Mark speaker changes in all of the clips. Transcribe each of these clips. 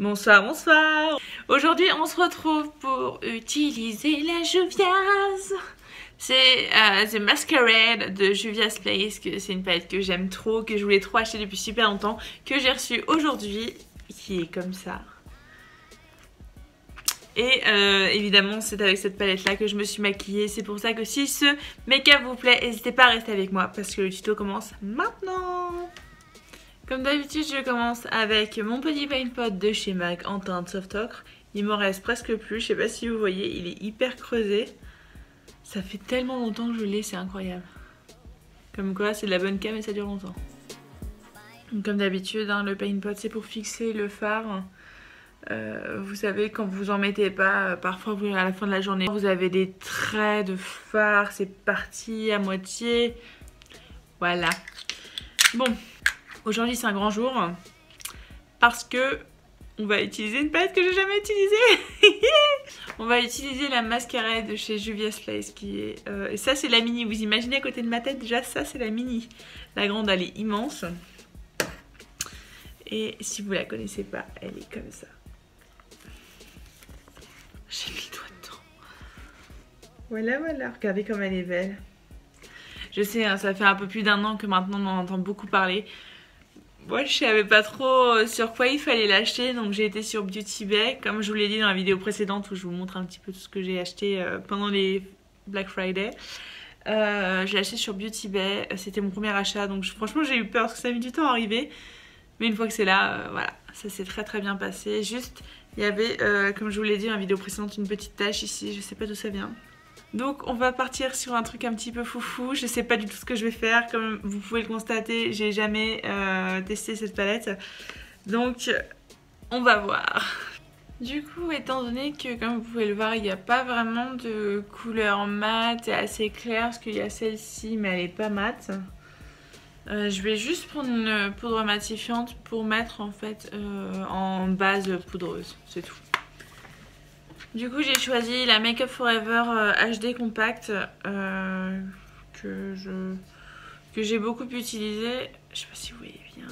Speaker 1: Bonsoir, bonsoir. Aujourd'hui, on se retrouve pour utiliser la Juvia's. C'est The Masquerade de Juvia's Place. C'est une palette que j'aime trop, que je voulais trop acheter depuis super longtemps, que j'ai reçue aujourd'hui, qui est comme ça. Et évidemment, c'est avec cette palette-là que je me suis maquillée. C'est pour ça que si ce make-up vous plaît, n'hésitez pas à rester avec moi parce que le tuto commence maintenant. Comme d'habitude, je commence avec mon petit paint pot de chez MAC en teinte soft ocre. Il m'en reste presque plus, je sais pas si vous voyez, il est hyper creusé. Ça fait tellement longtemps que je l'ai, c'est incroyable. Comme quoi, c'est de la bonne cam et ça dure longtemps. Donc, comme d'habitude, hein, le paint pot, c'est pour fixer le fard. Vous savez, quand vous en mettez pas, parfois à la fin de la journée, vous avez des traits de fard, c'est parti à moitié. Voilà. Bon. Aujourd'hui c'est un grand jour parce que on va utiliser une palette que j'ai jamais utilisée. On va utiliser la Masquerade de chez Juvia's Place qui est... et ça c'est la mini, vous imaginez à côté de ma tête déjà, ça c'est la mini. La grande elle est immense. Et si vous la connaissez pas, elle est comme ça. J'ai mis le doigt dedans. Voilà, voilà, regardez comme elle est belle. Je sais, hein, ça fait un peu plus d'un an que maintenant on en entend beaucoup parler. Moi je savais pas trop sur quoi il fallait l'acheter, donc j'ai été sur Beauty Bay, comme je vous l'ai dit dans la vidéo précédente où je vous montre un petit peu tout ce que j'ai acheté pendant les Black Friday. Je l'ai acheté sur Beauty Bay, c'était mon premier achat, donc franchement j'ai eu peur parce que ça a mis du temps à arriver. Mais une fois que c'est là, voilà, ça s'est très bien passé. Juste, il y avait, comme je vous l'ai dit dans la vidéo précédente, une petite tache ici, je sais pas d'où ça vient. Donc on va partir sur un truc un petit peu foufou, je sais pas du tout ce que je vais faire, comme vous pouvez le constater, j'ai jamais testé cette palette, donc on va voir. Du coup, étant donné que comme vous pouvez le voir, il n'y a pas vraiment de couleur mate et assez claire, parce qu'il y a celle-ci mais elle est pas mate. Je vais juste prendre une poudre matifiante pour mettre en fait en base poudreuse, c'est tout. Du coup j'ai choisi la Make Up Forever HD Compact que j'ai beaucoup utilisé. Je sais pas si vous voyez bien.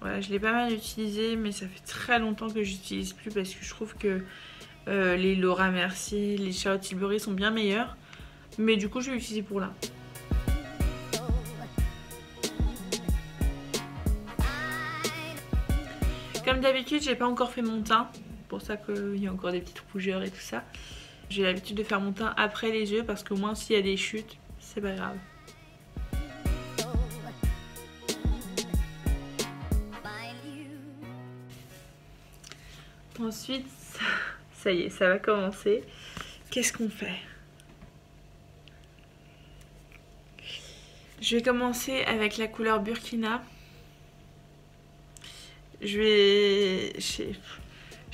Speaker 1: Voilà, je l'ai pas mal utilisé mais ça fait très longtemps que j'utilise plus parce que je trouve que les Laura Mercier, les Charlotte Tilbury sont bien meilleurs. Mais du coup je vais l'utiliser pour là. Comme d'habitude j'ai pas encore fait mon teint. C'est pour ça qu'il y a encore des petites rougeurs et tout ça. J'ai l'habitude de faire mon teint après les yeux parce qu'au moins s'il y a des chutes, c'est pas grave. Ensuite, ça y est, ça va commencer. Qu'est-ce qu'on fait? Je vais commencer avec la couleur Burkina.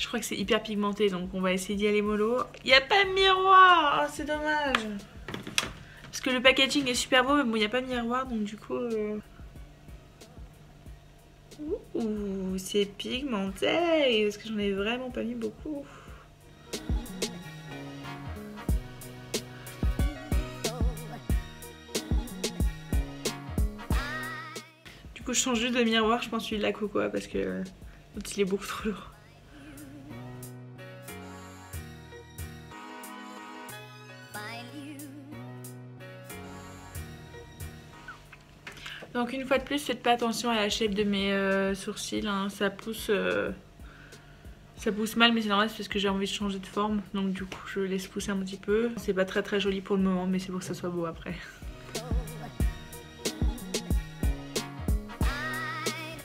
Speaker 1: Je crois que c'est hyper pigmenté, donc on va essayer d'y aller mollo. Il n'y a pas de miroir, oh, c'est dommage. Parce que le packaging est super beau, mais bon, il n'y a pas de miroir, donc du coup... Ouh, c'est pigmenté, parce que j'en ai vraiment pas mis beaucoup. Du coup, je change juste de miroir, je pense celui de la Cocoa, parce que l'autre, il est beaucoup trop lourd. Donc une fois de plus, faites pas attention à la shape de mes sourcils, hein. Ça pousse mal, mais c'est normal, c'est parce que j'ai envie de changer de forme. Donc du coup, je laisse pousser un petit peu. C'est pas très joli pour le moment, mais c'est pour que ça soit beau après.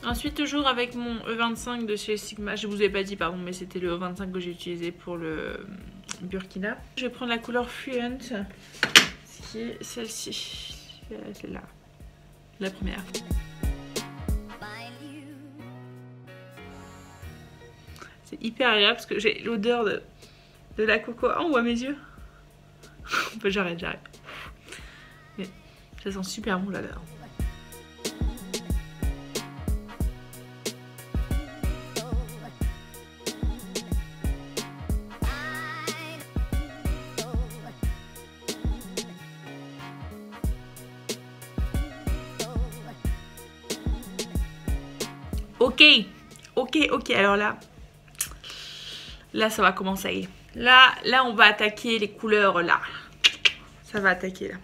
Speaker 1: Ensuite, toujours avec mon E25 de chez Sigma, je vous ai pas dit pardon, mais c'était le E25 que j'ai utilisé pour le Burkina. Je vais prendre la couleur Fluent, qui est celle-ci, celle-là. La première. C'est hyper agréable parce que j'ai l'odeur de la coco. Oh, on voit mes yeux. J'arrête. Mais ça sent super bon, j'adore. Ok, alors là, Là, ça va commencer à y aller. Là, on va attaquer les couleurs, là. Ça va attaquer, là.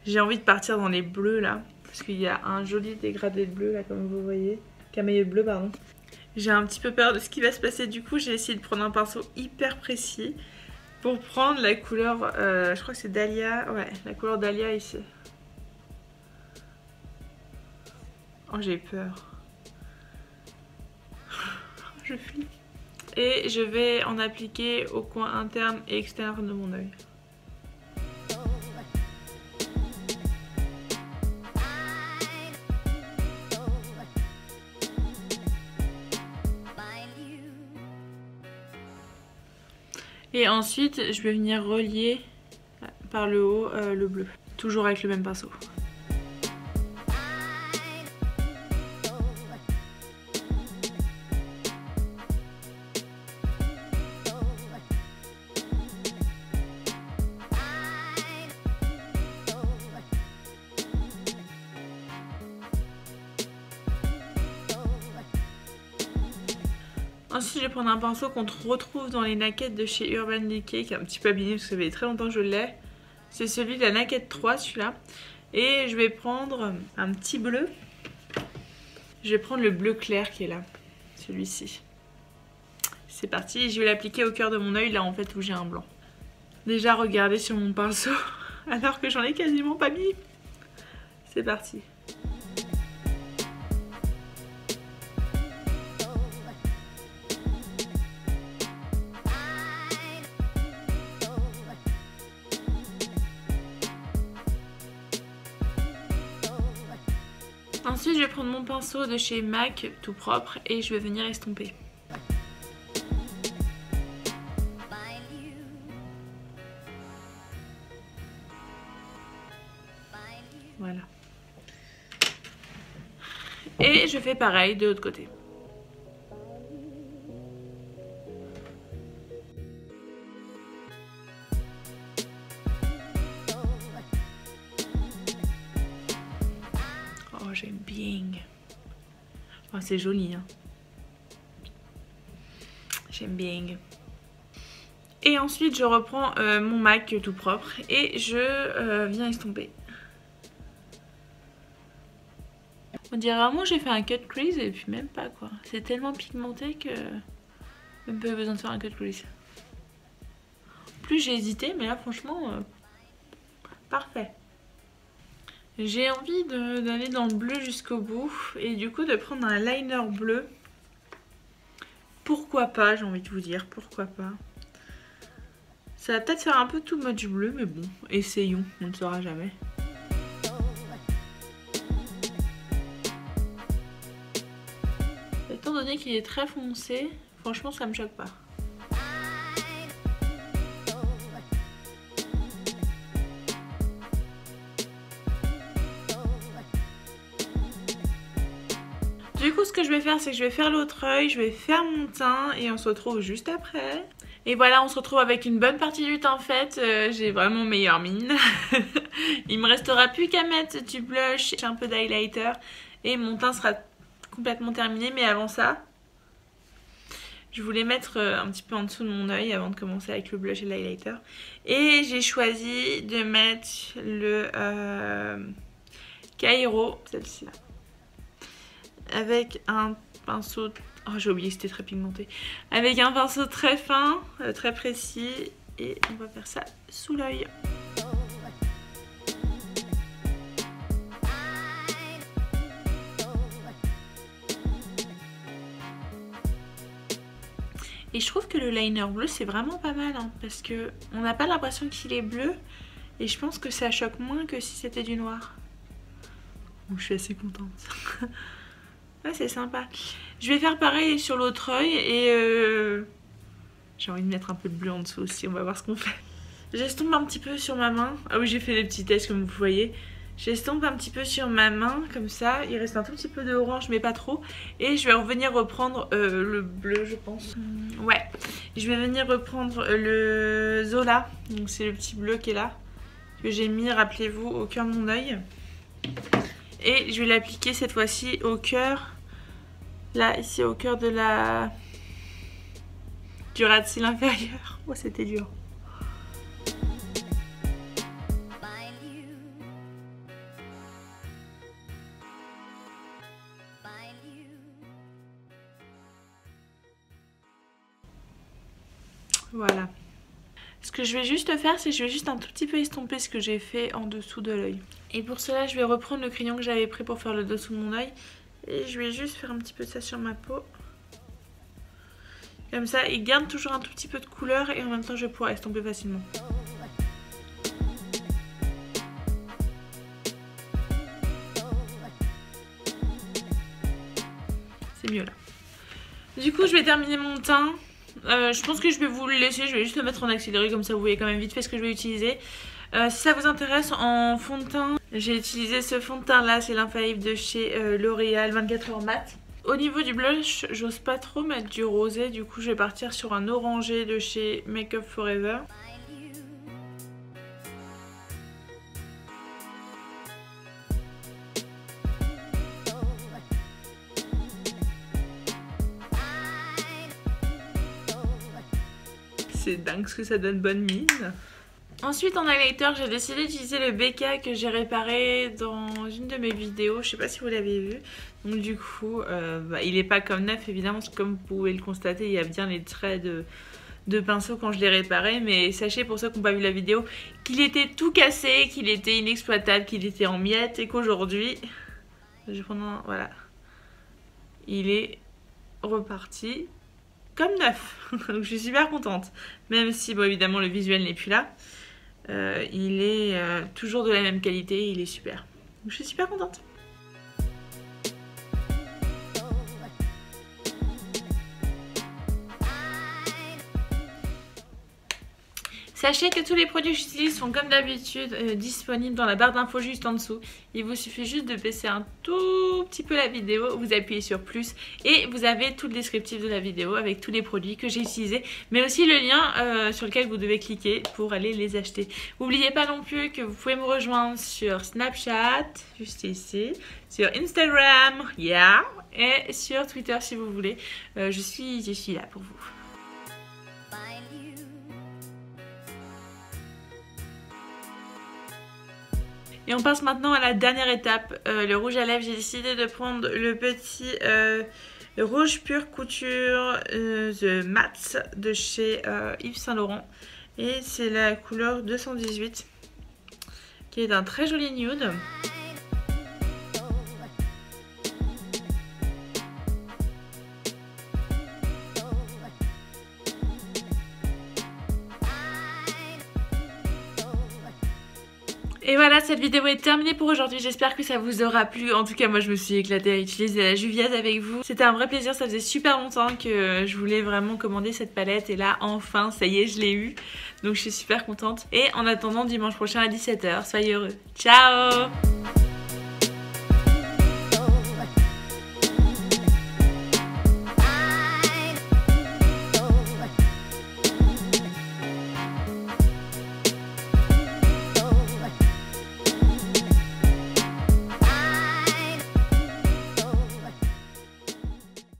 Speaker 1: J'ai envie de partir dans les bleus, là. Parce qu'il y a un joli dégradé de bleu, là, comme vous voyez. Camailleux de bleu, pardon. J'ai un petit peu peur de ce qui va se passer. Du coup, j'ai essayé de prendre un pinceau hyper précis pour prendre la couleur, je crois que c'est Dahlia. Ouais, la couleur Dahlia ici. Oh, j'ai peur. Je flippe. Et je vais en appliquer au coin interne et externe de mon œil. Et ensuite, je vais venir relier par le haut le bleu. Toujours avec le même pinceau. Ensuite, je vais prendre un pinceau qu'on retrouve dans les naquettes de chez Urban Decay, qui est un petit peu abîmé parce que ça fait très longtemps que je l'ai. C'est celui de la naquette 3, celui-là. Et je vais prendre un petit bleu. Je vais prendre le bleu clair qui est là, celui-ci. C'est parti, je vais l'appliquer au cœur de mon œil, là en fait où j'ai un blanc. Déjà, regardez sur mon pinceau, alors que j'en ai quasiment pas mis. C'est parti. Ensuite, je vais prendre mon pinceau de chez MAC tout propre et je vais venir estomper. Voilà. Et je fais pareil de l'autre côté. Oh, j'aime bien. Oh, c'est joli, hein. J'aime bien. Et ensuite, je reprends mon MAC tout propre et je viens estomper. On dirait vraiment que j'ai fait un cut crease et puis même pas quoi. C'est tellement pigmenté que même pas besoin de faire un cut crease. En plus j'ai hésité mais là franchement parfait. J'ai envie d'aller dans le bleu jusqu'au bout et du coup de prendre un liner bleu. Pourquoi pas, j'ai envie de vous dire, pourquoi pas. Ça va peut-être faire un peu too much bleu mais bon, essayons, on ne saura jamais. Étant donné qu'il est très foncé, franchement ça me choque pas. Du coup ce que je vais faire c'est que je vais faire l'autre œil, je vais faire mon teint et on se retrouve juste après. Et voilà, on se retrouve avec une bonne partie du teint faite, j'ai vraiment meilleure mine. Il me restera plus qu'à mettre du blush, un peu d'highlighter et mon teint sera complètement terminé. Mais avant ça, je voulais mettre un petit peu en dessous de mon œil avant de commencer avec le blush et l'highlighter. Et j'ai choisi de mettre le Cairo, celle-ci là, avec un pinceau... Oh, j'ai oublié que c'était très pigmenté. Avec un pinceau très fin, très précis. Et on va faire ça sous l'œil. Et je trouve que le liner bleu c'est vraiment pas mal hein, parce que on n'a pas l'impression qu'il est bleu. Et je pense que ça choque moins que si c'était du noir. Donc je suis assez contente. Ouais, c'est sympa. Je vais faire pareil sur l'autre œil et j'ai envie de mettre un peu de bleu en dessous aussi. On va voir ce qu'on fait. J'estompe un petit peu sur ma main. Ah oui, j'ai fait des petits tests comme vous voyez. J'estompe un petit peu sur ma main comme ça. Il reste un tout petit peu de orange mais pas trop. Et je vais revenir reprendre le bleu je pense. Ouais. Je vais venir reprendre le Zola. Donc c'est le petit bleu qui est là. Que j'ai mis, rappelez-vous, au cœur de mon œil. Et je vais l'appliquer cette fois-ci au cœur, là, ici au cœur de la du ras de cils inférieur. Oh, c'était dur. Voilà. Ce que je vais juste faire, c'est que je vais juste un tout petit peu estomper ce que j'ai fait en dessous de l'œil. Et pour cela, je vais reprendre le crayon que j'avais pris pour faire le dessous de mon œil. Et je vais juste faire un petit peu de ça sur ma peau. Comme ça, il garde toujours un tout petit peu de couleur et en même temps, je vais pouvoir estomper facilement. C'est mieux là. Du coup, je vais terminer mon teint. Je pense que je vais vous le laisser, je vais juste le mettre en accéléré, comme ça vous voyez quand même vite fait ce que je vais utiliser. Si ça vous intéresse, en fond de teint, j'ai utilisé ce fond de teint là, c'est l'infaillible de chez L'Oréal 24 heures mat. Au niveau du blush, j'ose pas trop mettre du rosé, du coup je vais partir sur un orangé de chez Make Up Forever. C'est dingue ce que ça donne bonne mine. Ensuite en highlighter, j'ai décidé d'utiliser le BK que j'ai réparé dans une de mes vidéos. Je sais pas si vous l'avez vu. Donc du coup, il est pas comme neuf évidemment. Comme vous pouvez le constater, il y a bien les traits de pinceau quand je l'ai réparé. Mais sachez pour ceux qui n'ont pas vu la vidéo qu'il était tout cassé, qu'il était inexploitable, qu'il était en miettes. Et qu'aujourd'hui, voilà, il est reparti comme neuf. Donc je suis super contente. Même si bon évidemment le visuel n'est plus là. Il est toujours de la même qualité, il est super. Donc je suis super contente. Sachez que tous les produits que j'utilise sont comme d'habitude disponibles dans la barre d'infos juste en dessous. Il vous suffit juste de baisser un tout petit peu la vidéo, vous appuyez sur plus et vous avez tout le descriptif de la vidéo avec tous les produits que j'ai utilisés, mais aussi le lien sur lequel vous devez cliquer pour aller les acheter. N'oubliez pas non plus que vous pouvez me rejoindre sur Snapchat, juste ici, sur Instagram, et sur Twitter si vous voulez. Je suis là pour vous. Et on passe maintenant à la dernière étape, le rouge à lèvres. J'ai décidé de prendre le petit rouge pure couture The Mats de chez Yves Saint Laurent. Et c'est la couleur 218 qui est un très joli nude. Et voilà, cette vidéo est terminée pour aujourd'hui. J'espère que ça vous aura plu. En tout cas, moi, je me suis éclatée à utiliser la Juviade avec vous. C'était un vrai plaisir. Ça faisait super longtemps que je voulais vraiment commander cette palette. Et là, enfin, ça y est, je l'ai eu. Donc, je suis super contente. Et en attendant dimanche prochain à 17 h, soyez heureux. Ciao!